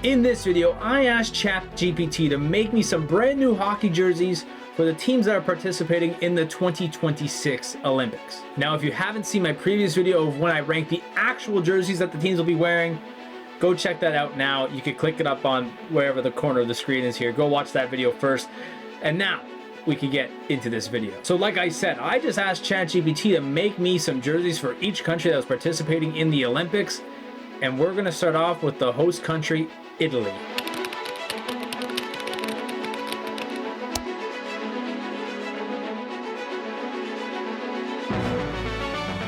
In this video, I asked ChatGPT to make me some brand new hockey jerseys for the teams that are participating in the 2026 Olympics. Now, if you haven't seen my previous video of when I ranked the actual jerseys that the teams will be wearing, go check that out now. You can click it up on wherever the corner of the screen is here. Go watch that video first. And now we can get into this video. So like I said, I just asked ChatGPT to make me some jerseys for each country that was participating in the Olympics. And we're gonna start off with the host country, Italy.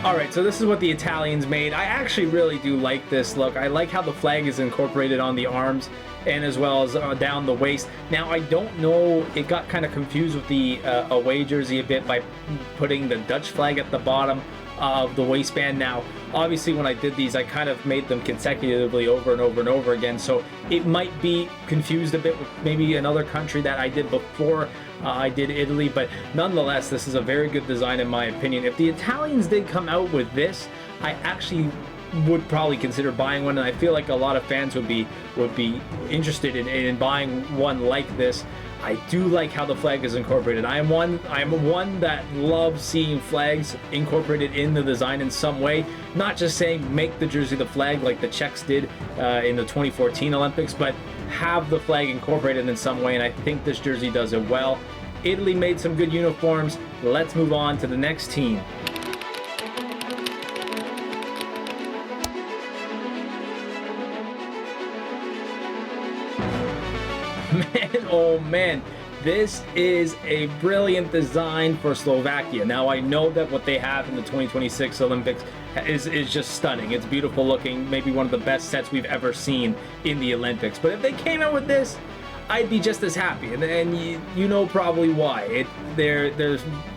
Alright, so this is what the Italians made. I actually really do like this look. I like how the flag is incorporated on the arms and as well as down the waist. Now, I don't know, it got kind of confused with the away jersey a bit by putting the Dutch flag at the bottom of the waistband. Now, obviously when I did these, I kind of made them consecutively over and over and over again, so it might be confused a bit with maybe another country that I did before I did Italy, but nonetheless, this is a very good design in my opinion. If the Italians did come out with this, I actually would probably consider buying one, and I feel like a lot of fans would be interested in buying one like this. I do like how the flag is incorporated. I am one that loves seeing flags incorporated in the design in some way. Not just saying make the jersey the flag like the Czechs did in the 2014 Olympics, but have the flag incorporated in some way, and I think this jersey does it well. Italy made some good uniforms. Let's move on to the next team. Man, oh man, this is a brilliant design for Slovakia. Now, I know that what they have in the 2026 Olympics is just stunning. It's beautiful looking, maybe one of the best sets we've ever seen in the Olympics. But if they came out with this, I'd be just as happy, and you know probably why. They're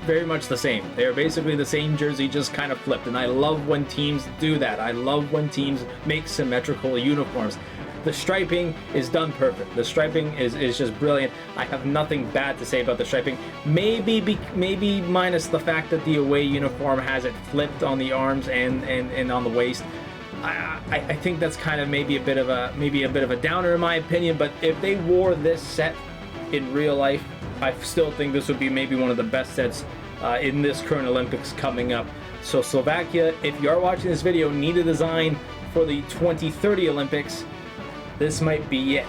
very much the same. They're basically the same jersey, just kind of flipped, and I love when teams do that. I love when teams make symmetrical uniforms. The striping is done perfect. The striping is just brilliant. I have nothing bad to say about the striping. Maybe minus the fact that the away uniform has it flipped on the arms and on the waist. I think that's kind of maybe a bit of a downer in my opinion. But if they wore this set in real life, I still think this would be maybe one of the best sets in this current Olympics coming up. So Slovakia, if you are watching this video, need a design for the 2030 Olympics. This might be it.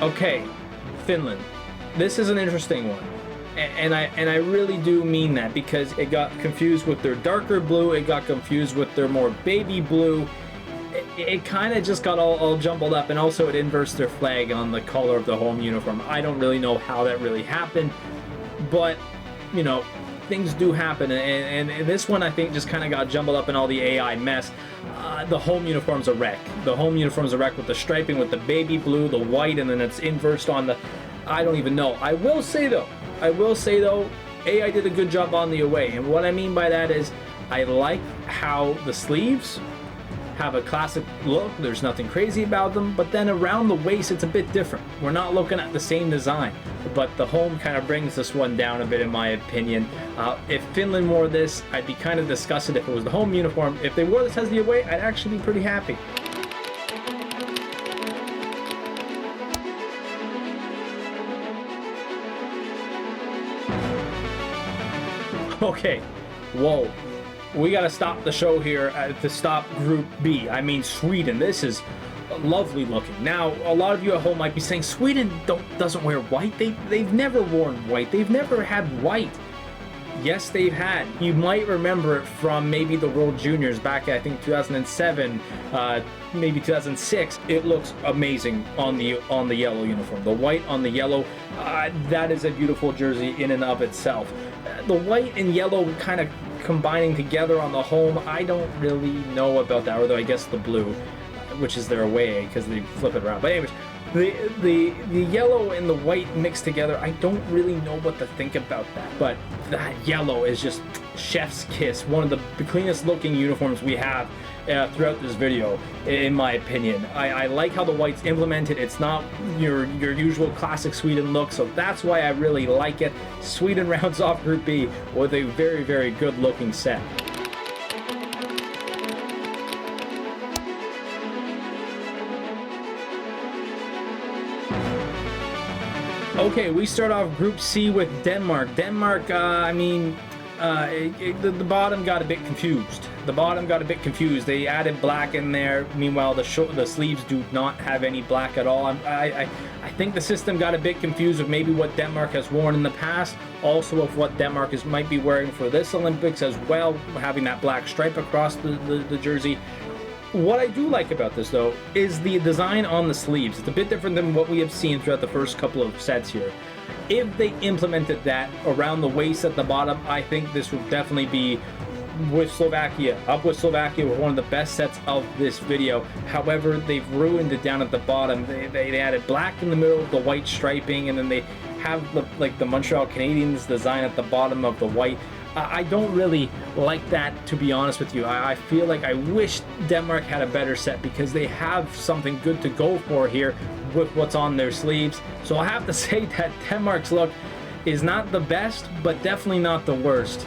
Okay, Finland. This is an interesting one. And I really do mean that, because it got confused with their darker blue, it got confused with their more baby blue. It kind of just got all jumbled up, and also it inversed their flag on the color of the home uniform. I don't really know how that really happened, but you know, things do happen, and this one I think just kind of got jumbled up in all the AI mess. The home uniform's a wreck. The home uniform's a wreck with the striping, with the baby blue, the white, and then it's inversed on the... I don't even know. I will say though, AI did a good job on the away, and what I mean by that is I like how the sleeves have a classic look. There's nothing crazy about them, but then around the waist it's a bit different. We're not looking at the same design, but the home kind of brings this one down a bit in my opinion. If Finland wore this, I'd be kind of disgusted if it was the home uniform. If they wore this as the away, I'd actually be pretty happy. Okay, whoa. We gotta stop the show here to stop Group B. I mean, Sweden. This is lovely looking. Now, a lot of you at home might be saying, Sweden doesn't wear white. They've never worn white. They've never had white. Yes, they've had. You might remember it from maybe the World Juniors back, I think 2007, maybe 2006. It looks amazing on the yellow uniform. The white on the yellow, that is a beautiful jersey in and of itself. The white and yellow kind of combining together on the home, I don't really know about that, although I guess the blue, which is their away because they flip it around. But anyways, The yellow and the white mixed together, I don't really know what to think about that. But that yellow is just chef's kiss. One of the cleanest looking uniforms we have throughout this video, in my opinion. I like how the white's implemented. It's not your usual classic Sweden look, so that's why I really like it. Sweden rounds off Group B with a very, very good looking set. Okay, we start off Group C with Denmark. Denmark, the bottom got a bit confused. They added black in there. Meanwhile, the sleeves do not have any black at all. I think the system got a bit confused with maybe what Denmark has worn in the past, also of what Denmark might be wearing for this Olympics as well, having that black stripe across the jersey. What I do like about this, though, is the design on the sleeves. It's a bit different than what we have seen throughout the first couple of sets here. If they implemented that around the waist at the bottom, I think this would definitely be with Slovakia, with one of the best sets of this video. However, they've ruined it down at the bottom. They added black in the middle, the white striping, and then they have the Montreal Canadiens design at the bottom of the white. I don't really like that, to be honest with you. I feel like I wish Denmark had a better set because they have something good to go for here with what's on their sleeves. So I have to say that Denmark's look is not the best, but definitely not the worst.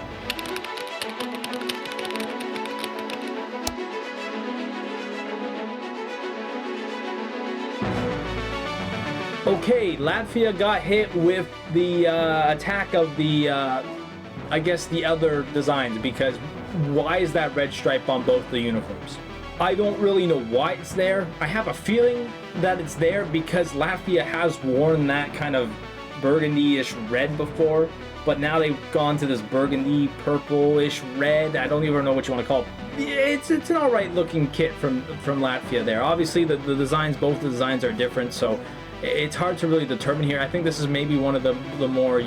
Okay, Latvia got hit with the attack of the I guess the other designs, because why is that red stripe on both the uniforms? I don't really know why it's there. I have a feeling that it's there because Latvia has worn that kind of burgundy-ish red before, but now they've gone to this burgundy purple-ish red. I don't even know what you want to call it. It's an alright looking kit from Latvia there. Obviously the designs, both the designs are different, so it's hard to really determine here. I think this is maybe one of the more,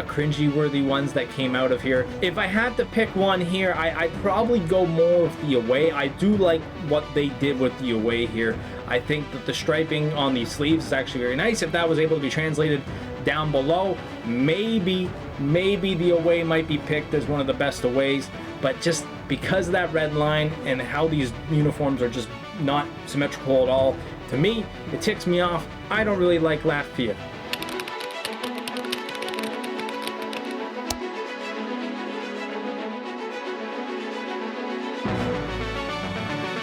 cringy-worthy ones that came out of here. If I had to pick one here, I'd probably go more with the away. I do like what they did with the away here. I think that the striping on the sleeves is actually very nice. If that was able to be translated down below, maybe the away might be picked as one of the best aways. But just because of that red line and how these uniforms are just not symmetrical at all, to me, it ticks me off. I don't really like Latvia.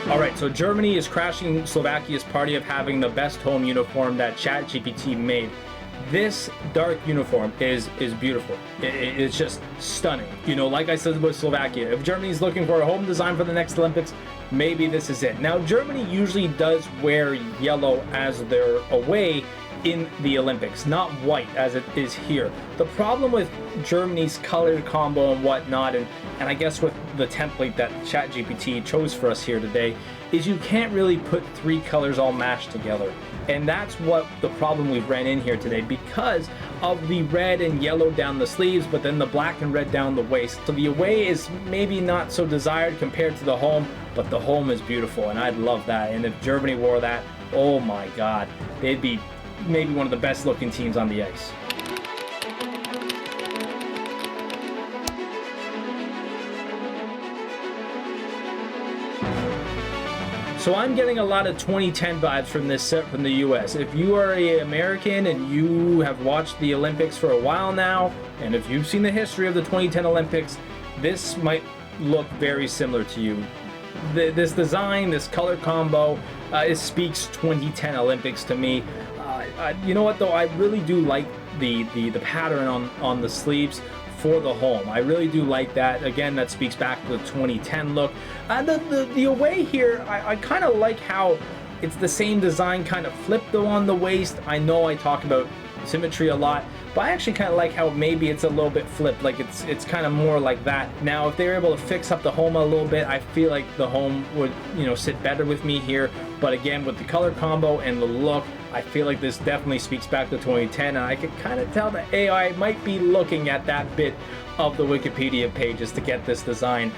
Alright, so Germany is crashing Slovakia's party of having the best home uniform that ChatGPT made. This dark uniform is beautiful. It's just stunning. Like I said with Slovakia, if Germany's looking for a home design for the next Olympics, maybe this is it. Now, Germany usually does wear yellow as their away in the Olympics, not white as it is here. The problem with Germany's color combo and whatnot, and I guess with the template that ChatGPT chose for us here today, is you can't really put three colors all mashed together. And that's what the problem we've ran in here today, because of the red and yellow down the sleeves, but then the black and red down the waist. So the away is maybe not so desired compared to the home, but the home is beautiful, and I'd love that. And if Germany wore that, oh my God, they'd be maybe one of the best looking teams on the ice. So I'm getting a lot of 2010 vibes from this set from the US. If you are an American and you have watched the Olympics for a while now, and if you've seen the history of the 2010 Olympics, this might look very similar to you. This design, this color combo, it speaks 2010 Olympics to me. You know what though, I really do like the pattern on the sleeves for the home. I really do like that. Again, that speaks back to the 2010 look. The away here, I kind of like how it's the same design kind of flipped though on the waist. I know I talk about symmetry a lot, but I actually kind of like how maybe it's a little bit flipped, like it's kind of more like that. Now, if they were able to fix up the home a little bit, I feel like the home would, sit better with me here. But again, with the color combo and the look, I feel like this definitely speaks back to 2010, and I can kind of tell that AI might be looking at that bit of the Wikipedia pages to get this design.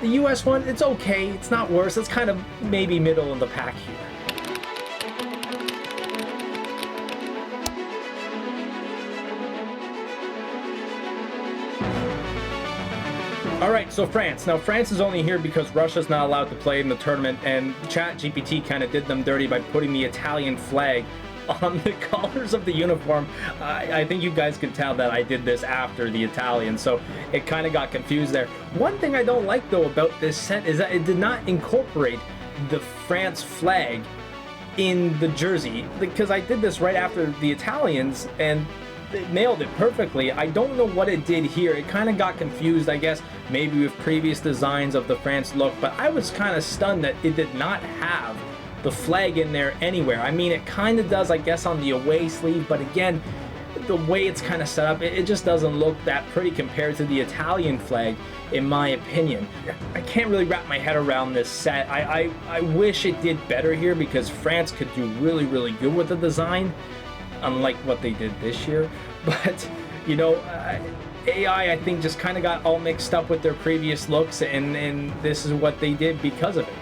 The US one, it's okay, it's not worse, it's kind of maybe middle of the pack here. All right, so France. Now, France is only here because Russia's not allowed to play in the tournament, and ChatGPT kind of did them dirty by putting the Italian flag on the colors of the uniform. I think you guys can tell that I did this after the Italian, so it kind of got confused there. One thing I don't like, though, about this set is that it did not incorporate the France flag in the jersey, because I did this right after the Italians, and it nailed it perfectly. I don't know what it did here. It kind of got confused, I guess, maybe with previous designs of the France look, but I was kind of stunned that it did not have the flag in there anywhere. I mean, it kind of does, I guess, on the away sleeve, but again, the way it's kind of set up, it just doesn't look that pretty compared to the Italian flag, in my opinion. I can't really wrap my head around this set. I wish it did better here, because France could do really, really good with the design, unlike what they did this year. But, you know, AI, I think, just kind of got all mixed up with their previous looks, and this is what they did because of it.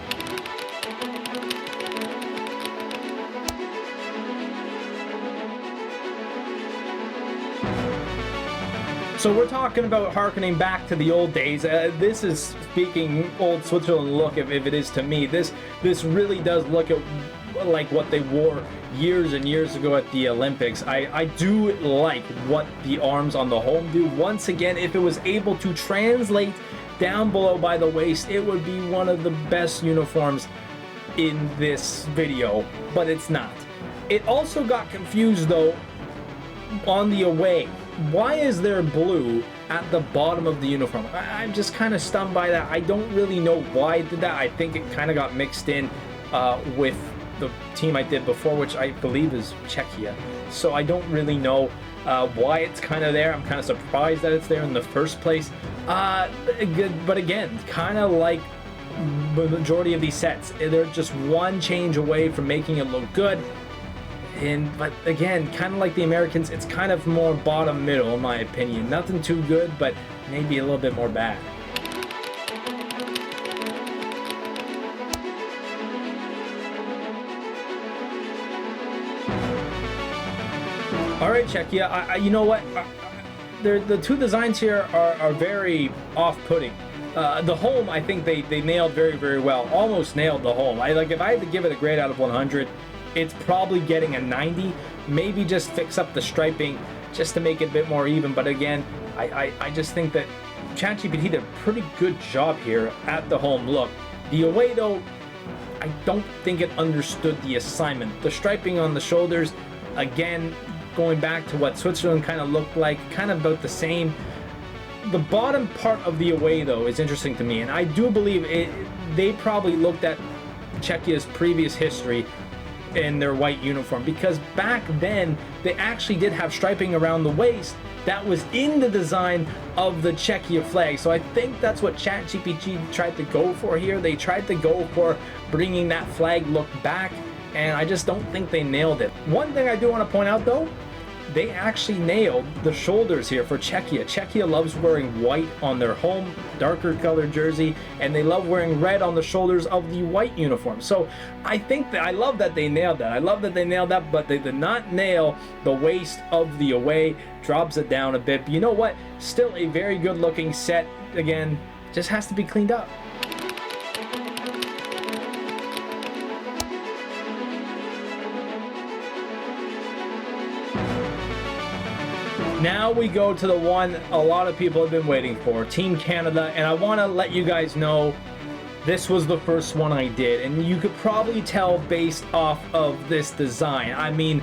So we're talking about harkening back to the old days. This is speaking old Switzerland look, if it is to me. This really does look at like what they wore years and years ago at the Olympics. I do like what the arms on the home do. Once again, if it was able to translate down below by the waist, it would be one of the best uniforms in this video, but it's not. It also got confused, though, on the away. Why is there blue at the bottom of the uniform? I'm just kind of stunned by that. I don't really know why it did that. I think it kind of got mixed in with the team I did before, which I believe is Czechia. So I don't really know why it's kind of there. I'm kind of surprised that it's there in the first place. But again, kind of like the majority of these sets, they're just one change away from making it look good. But again, kind of like the Americans, it's kind of more bottom middle, in my opinion. Nothing too good, but maybe a little bit more bad. All right, Czechia, you know what? The two designs here are very off-putting. The home, I think they nailed very, very well. Almost nailed the home. If I had to give it a grade out of 100, it's probably getting a 90. Maybe just fix up the striping just to make it a bit more even. But again, I just think that ChatGPT did a pretty good job here at the home look. The away, though, I don't think it understood the assignment. The striping on the shoulders, again, going back to what Switzerland kind of looked like, kind of about the same. The bottom part of the away, though, is interesting to me, and I do believe they probably looked at Czechia's previous history in their white uniform, because back then they actually did have striping around the waist that was in the design of the Czechia flag. So I think that's what ChatGPT tried to go for here. They tried to go for bringing that flag look back, and I just don't think they nailed it. One thing I do want to point out, though, they actually nailed the shoulders here for Czechia. Czechia loves wearing white on their home, darker colored jersey, and they love wearing red on the shoulders of the white uniform. So I think that I love that they nailed that. I love that they nailed that, but they did not nail the waist of the away. Drops it down a bit. But you know what? Still a very good looking set. Again, just has to be cleaned up. Now we go to the one a lot of people have been waiting for, Team Canada, and I want to let you guys know this was the first one I did, and you could probably tell based off of this design. I mean,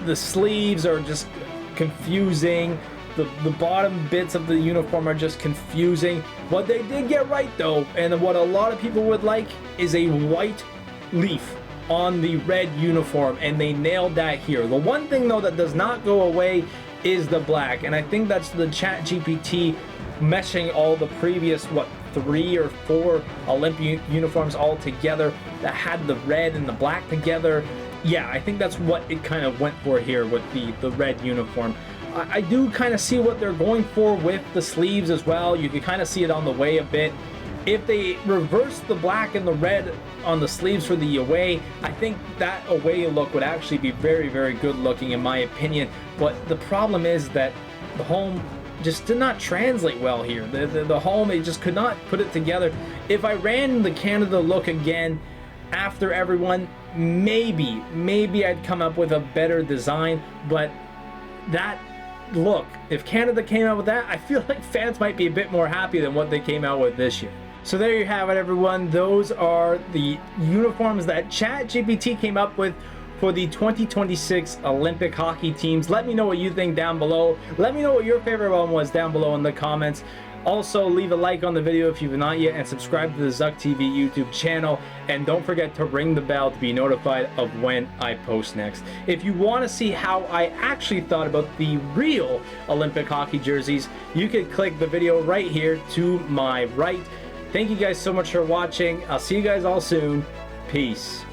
the sleeves are just confusing, the bottom bits of the uniform are just confusing. What they did get right, though, and what a lot of people would like, is a white leaf on the red uniform, and they nailed that here. The one thing, though, that does not go away is the black, and I think that's the ChatGPT meshing all the previous 3 or 4 Olympic uniforms all together that had the red and the black together. Yeah, I think that's what it kind of went for here with the red uniform. I do kind of see what they're going for with the sleeves as well. You can kind of see it on the way a bit. If they reverse the black and the red on the sleeves for the away, I think that away look would actually be very, very good looking, in my opinion. But the problem is that the home just did not translate well here. The home, it just could not put it together. If I ran the Canada look again after everyone, maybe I'd come up with a better design, but that look, if Canada came out with that, I feel like fans might be a bit more happy than what they came out with this year. So there you have it, everyone. Those are the uniforms that ChatGPT came up with for the 2026 Olympic hockey teams. Let me know what you think down below. Let me know what your favorite one was down below in the comments. Also, leave a like on the video if you've not yet, and subscribe to the Zucc TV YouTube channel. And don't forget to ring the bell to be notified of when I post next. If you want to see how I actually thought about the real Olympic hockey jerseys, you can click the video right here to my right. Thank you guys so much for watching. I'll see you guys all soon. Peace.